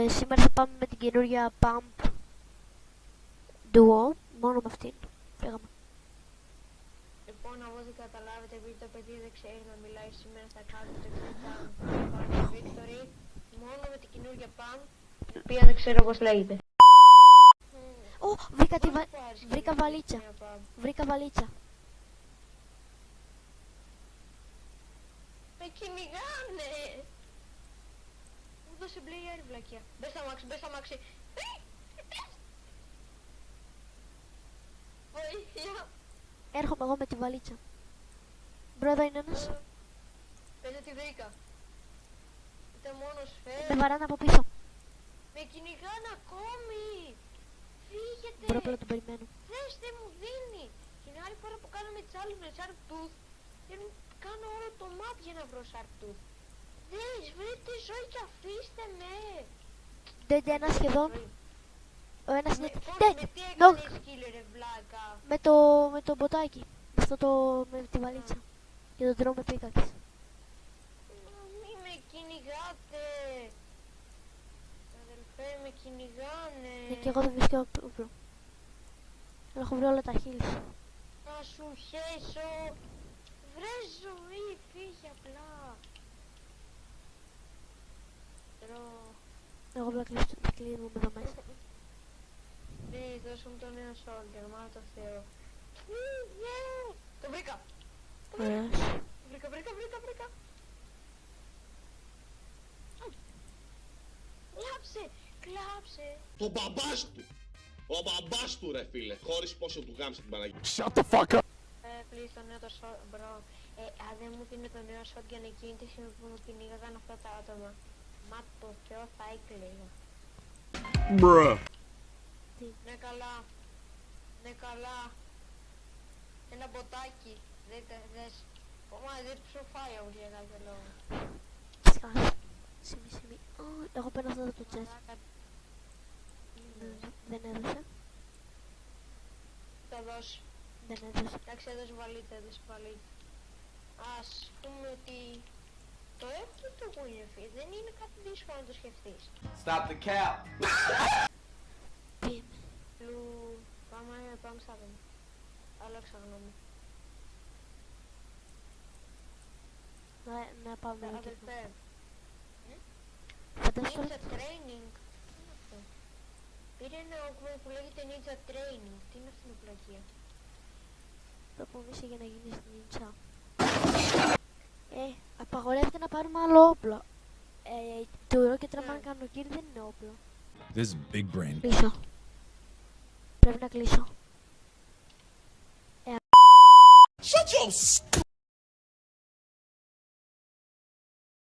Σήμερα θα πάμε με την καινούργια Pump Duo, μόνο με αυτήν. Φύγαμε. Λοιπόν, από ό,τι καταλάβετε, επειδή το παιδί δεν ξέρει να μιλάει, σήμερα θα κάνουμε το Exit Victory μόνο με την καινούργια Pump, η οποία δεν ξέρω πώς λέγεται. Ω, βρήκα βαλίτσα. Βρήκα βαλίτσα. Με κυνηγάνε! Μου δώσε player, βλακιά. Μπες στα μάξι, μπες στα μάξι. Βοήθεια! Έρχομαι εγώ με τη βαλίτσα. Μπρο, εδώ είναι ένας. Πες τη βρήκα. Ήταν μόνος, Με βαράνε από πίσω. Με κυνηγάνε ακόμη! Φύγετε! Μπρο, απλά τον περιμένω. Θες, δεν μου δίνει! Την άλλη φορά που κάναμε challenge με Sharptooth, δεν κάνω όλο το map για να βρω Sharptooth. Δες, βρείτε ζωή και αφήστε με! Δεν ένα σχεδόν. Ο ένας είναι... Με τι έκανες kill ρε βλάκα! Με το μποτάκι. Αυτό με τη βαλίτσα. Και τον τρώω με πίκαξ. Μη με κυνηγάτε! Αδελφέ, με κυνηγάνε! Ναι, και εγώ δεν βρίσκω όπλο. Έχω βρει όλα τα χείλη. Να σου χέσω! Βρε ζωή, φύγε απλά! Εγώ απλά κλείσω το κλείνω μου εδώ μέσα. Δώσ' μου το νέο soldier, μάνα το Θεό. Φύγε! Το βρήκα! Ωραίος. Βρήκα! Κλάψε! Το μπαμπάς του! Ο μπαμπάς του ρε φίλε, χωρίς πόσο του γάμισε την Παναγία. Shut the fuck up! Please, το νέο το soldier, bro. Αν δεν μου δίνει το νέο soldier εκείνη τη στιγμή που μου κυνήγαγαν αυτά τα άτομα. Μα το Θεό θα έκλαιγα. Bruh. Ναι καλά. Ένα μποτάκι. Δες. Ωμα, δεν ψοφάει όμως για κάποιο λόγο. Σκάς. Σημεί. Εγώ παίρνω αυτό το τσέτ. Δεν έδωσε. Θα δώσει. Δεν έδωσε. Εντάξει, έδωσε βαλίτσα. Ας πούμε ότι το έχω το Winnerfield. Δεν είναι κάτι δύσκολο να το σκεφτείς. Stop the cap! Πήγαμε. Πάμε στα δούμε. Άλλαξα γνώμη. Να πάμε λίγο. Αδελφέ, Φαντάσου Ninja Training. Τι είναι αυτό? Πήρε ένα όπλο που λέγεται Ninja Training. Τι είναι αυτή η πλακία? το πομίσει για να γίνεις νίντσα. Απαγορεύεται να πάρουμε άλλο όπλο. Το Rocket Raman κάνω kill δεν είναι όπλο. This is big brain. Κλείσω. Πρέπει να κλείσω. Shut your